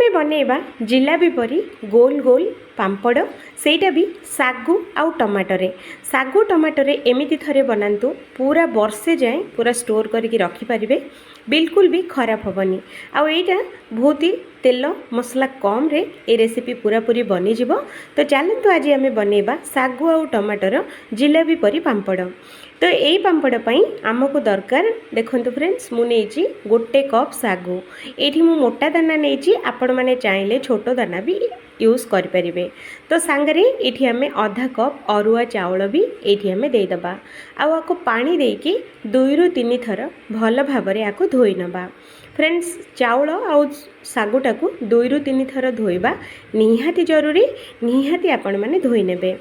आमे बनेबा जिलाबी परी गोल गोल पांपड़ सेटा भी सागु आउ टमाटरे सागु टमाटरे एमिति थरे बनातु पूरा वर्षे जाए पूरा स्टोर करके रखिपारे बिल्कुल भी खराब हेनी आउ एटा बहुत ही तेल मसला कम रे ए रेसिपी पूरा पूरी बनी जीवो। तो चलतु आज आम बनेबा सागु आउ टमाटर जिलाबी परी पांपड़। तो यही पांपड़ पाई आमको दरकार देखंतु फ्रेंड्स मु नेछि गोटे कप सागु एठी मु मोटा दाना नेछि आपण माने चाहिले छोट दाना भी यूज करें। तो सांगरे ये आम आधा कप अरुआ चाउल भी ये आम देदबा आपको पानी देकी 2 ରୁ 3 थर भल भाव में धोई नबा। फ्रेंड्स चाउल आउ सागुटा को 2 ରୁ 3 थर धोइबा निहाती जरूरी निहाती आपण माने धोई नेबे।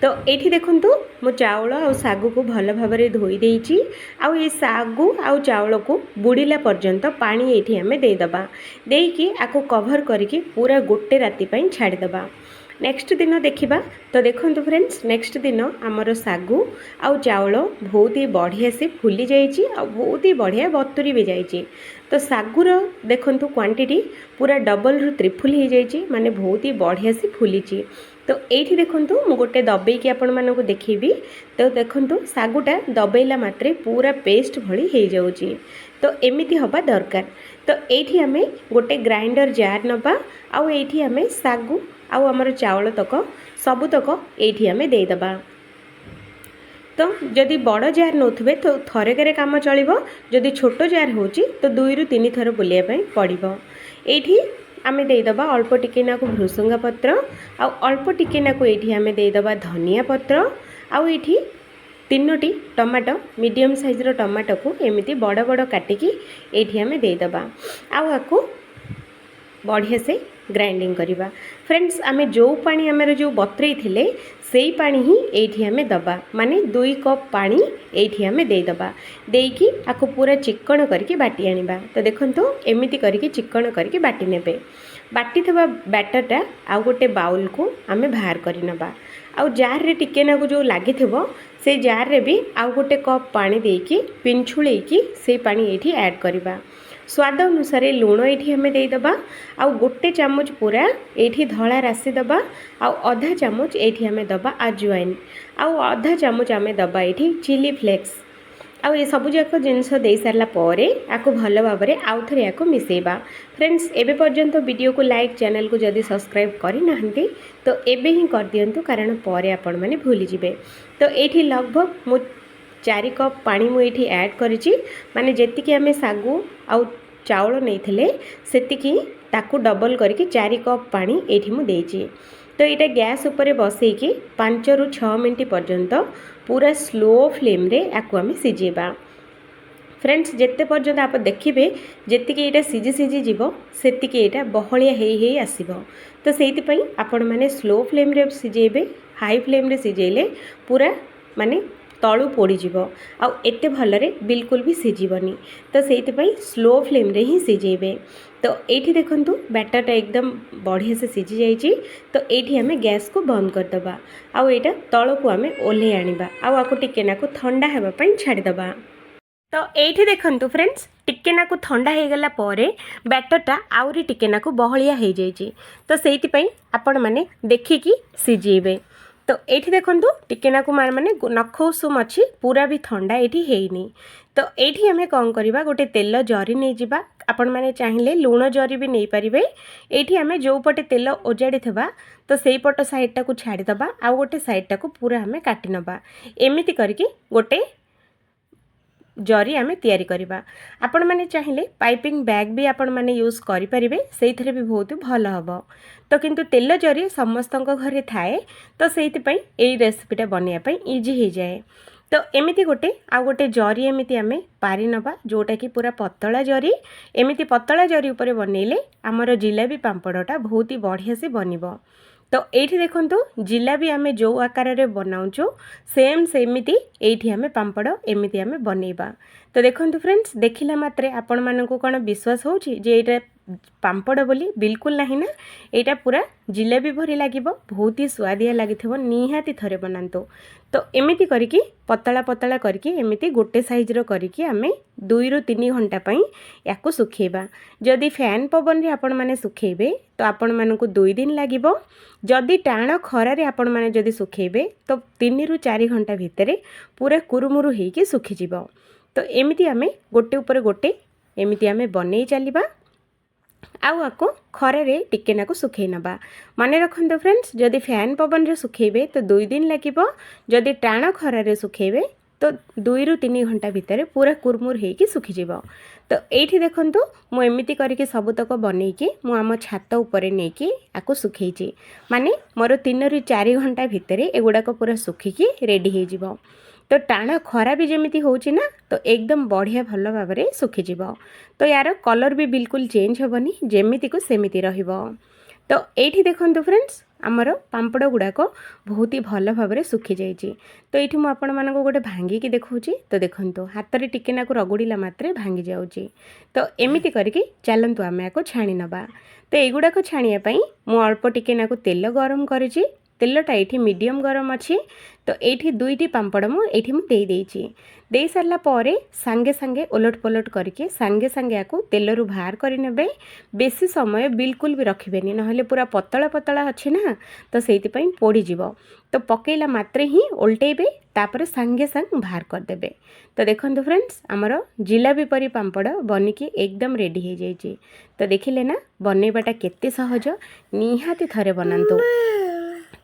तो ये देखंतु मो चाउल आउ सागु को भल भाव में धोई देइछि आउ ये सागु आउ चाउल को बुड़ीला पर्यंत पानी ये आम देदबा देकी आको कवर करके पूरा गोटे राति पई छाड़ीदबा। नेक्स्ट दिन देखिबा। तो देखंतु फ्रेंड्स नेक्स्ट दिन आमर सागु आउ चाउल बहुत ही बढ़िया से फुली जाइए आ बहुत ही बढ़िया बतुरी भी जाइए। तो सागुर देखंतु क्वांटिटी पूरा डबल रु ट्रिपल हो जाइए माने बहुत ही बढ़िया से फुली। तो ये देखंतु मु गोटे दबेकी आपण मानकु देखिबी। तो देखंतु सागुटा दबेला मात्रे पूरा पेस्ट भली हो जाउची। तो एमिति हवा दरकार। तो ये आम गोटे ग्राइंडर जार नबा आउ ये आम सागु आउ आमर चाउल तक सबुतक ये आम देदबा। तो जदि बड़ जार नौथे तो थरक काम चलो जदि छोट जार हो तो 2 ରୁ 3 थर बुलाइया पड़ो। ये आम देदबा अल्प टिके नाकु भृसुंगा पत्र आउ अल्प टिके नाकु ये आम देदबा धनिया पत्र आउ ये 3ଟି टमाटो मीडियम साइजर टमाटो को एमती बड़ बड़ काटिकी ये आम देदबा आको बढ़िया से ग्राइंडिंग करवा। फ्रेंड्स आमे जो पानी आमर जो बतरे थिले सेई पानी ही एठी आमे दबा माने 2 कप पानी एठी आमे देदबा देकी आको पूरा चिक्कण करके बाटी आनिबा। तो देखंतु एमिति करके चिक्कण करके बाटी नेबे। बाटी थबा बैटरटा आउ गोटे बाउल को आमे बाहर करि नबा आउ जार रे टिके नाकु जो लागि थिबो से जार रे भी आउ गोटे कप पानी देकी पिंछुळेकी से पानी एठी ऐड करबा। स्वाद अनुसार लुण ये आम देदबा आउ गोटे चामच पूरा ये धला राशि दबा आउ आधा चामच ये आम दबा अजवाइन आउ आधा चामच आम दबा ये चिली फ्लेक्स आउ ये सबू जाक जिनस दे सारा पर आपको भल भाव में आउ थे या मिसेबा। फ्रेंड्स एबे पर्यंत वीडियो को लाइक चैनल को जदि सब्सक्राइब करना तो एबे ही कर दियंतु कारण पर आपण माने भूली जिवे। तो ये लगभग मु 4 कप पानी मुझे ऐड करिछि माने जेतिकी आमे सागु आउ चाउल नहीं थिले सेतिकी ताकू डबल करके 4 कप पानी एठी मु देछि। तो यहाँ गैस उपरे बसैकी 5 ରୁ 6 मिनट पर्यंत पूरा स्लो फ्लेम रे याकू आमे सिझेबा। फ्रेंड्स जेते पर्यंत आप देखिए जेतिकी यहाँ सिझी सिझी जीवो सेतिकी यहाँ बहलिया हेई आसीबो। तो सेति पई आपण माने स्लो फ्लेम रे सिझेबे हाई फ्लेम रे सिझेले पूरा माने तलू पोड़ीज आउ एते भलरे बिल्कुल भी सिझीबनी। तो सेइथिपाई स्लो फ्लेम रे ही सिझेबे। तो ये देखंतु बैटरटा एकदम बढ़िया से सिझी जाइए। तो ये आम गैस को बंद करदबा आउ एटा तल को आम ओल्हे आनिबा आउ आको टिके नाकु ठंडा हेबा पई छाड़ीदबा। तो ये देखंतु फ्रेंड्स टिके नाकु ठंडा हो गला परे बैटरटा आउरी टिके नाकु बहलिया हो जाइए। तो सेइथिपाई आपण माने देखिकी सिझेबे। तो ये देखंतु टिके नाकु माने नख उषुम अच्छी पूरा भी ठंडा ये हैनी। तो ये आम कौन करवा गोटे तेल जरी नहीं जावा आपण मैंने चाहिए लुण जरी भी नहीं पारे। ये आम जो पटे तेल ओजाड़ी था तो से पट साइडटा को छाड़ीदबा आउ गोटे साइडटा को पूरा आम काटी नबा एमिति करके गोटे जरी आमे तैयारी करवा। आपण माने चाहिए पाइपिंग बैग भी आपण माने यूज करें से भी बहुत भल हम। तो किंतु तेल जरी समस्त घरे थाए तो से रेसिपीटा बनवाई इजी हो जाए। तो एमिति गोटे आ गोटे जरी एमिति आमे पारी नबा जोटा कि पूरा पतला जरी एमिति पतला जरी उपरे बनइले आमर जिलाबी पांपड़टा बहुत ही बढ़िया से बनिबो। तो ये देखंतु जिलाबी आमे जो आकार रे बनाउचु सेम सेमिति एठी आमे पांपड़ एमिति आमे बनेबा। तो देखंतु फ्रेंड्स देखिला मात्रे आपण मानकु कोन विश्वास होउची जे एटा पांपड़ बोली बिल्कुल नहीं ना, यहाँ पूरा जिलेबी भरी लगे, बहुत ही स्वादिया लगी, निहाती थरे बनातु। तो एमती करके पतला पतला करके एमती गोटे साइज्र करके आम 2 ରୁ 3 घंटा या सुखेबा। जदि फैन पवन रे आपण माने सुखेबे तो आपण मानकु 2 दिन लागिबो। जदि टाण खरारे आपण माने जदि सुखेबे तो 3 ରୁ 4 घंटा भितर पूरा कुरुमुरु होइके सुखीजिबो। तो एमती आम गोटे उपर गोटे एमती आम बनै चलिबा। आउ आको खरारे टिके नाकु सुखै नबा। माने रखंतु फ्रेंड्स, जदि फैन पवन रे सुखेबे तो 2 दिन लागिबो, जदि टाण खरारे सुखेबे तो 2 ରୁ 3 घंटा भितर पूरा कुरमुर होइके सुखीजिबो। तो एठी देखंतु मु एमिति करके सबुतक बनैकी मु आम छात उपरे नेकी आको सुखैची। माने मोर 3 ରୁ 4 घंटा भितर एगुड़ाक पूरा सुखिकी रेडी हो जिवो। तो टाण खरा भी जमी होची ना तो एकदम बढ़िया भल भाव में सुखीजिव। तो यार कलर भी बिल्कुल चेंज हेबनी, जेमिति को सेमिति रहिबो। तो एठी देखंतु फ्रेंड्स आमर पांपड़ गुड़ाक बहुत ही भल भाव में सुखी जाइए। तो ये मुझे आपण मानक गोटे भांगिकी देखौची। तो देखंतु हाथ रे टिके नाकु रगुड़िला मात्रे भांगी जाउची। तो एमिति करके चलंतु आमे आको छाणी नबा। तो एगुड़ाक छाणिया पई मु अल्प टिके नाकु तेल गरम करिछि। तेलटा ये मीडियम गरम अच्छी। तो ये 2टी पांपड़ मुझे दे सारा पर सांगे सांगे ओलट पलट करके सांगे सांगे आपको तेलरू बाहर करने। बेसी समय बिल्कुल भी रखिबेनी, नहले पूरा पतला पतला अच्छी ना तो से पोड़ीज। तो पकेला मात्रे ही ओल्टेबे, तापर सांगे सांग बाहर करदे। तो देखंतु फ्रेंड्स आमर जिलेबी परी पांपड़ बनिकी एकदम रेडी हो जाइए। तो देखिले ना बनैबाटा केते सहज, निहाती थरे बनातु।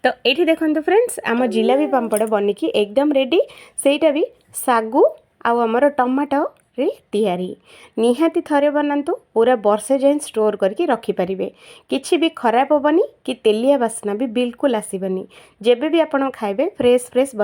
तो ये देखंतु फ्रेंड्स आम जिलेबी पांपड़ बनिकी एकदम रेडी, सेटा भी सागु आउ आमर टमाटो रे तैयारी। निहाती थरे बनातु, पूरा वर्षे जाए स्टोर करके रखिपारे, किछि भी खराब हेबनी कि तेलिया बास्ना भी बिल्कुल आसबनी। जेबे भी आपण खाइबे फ्रेश फ्रेश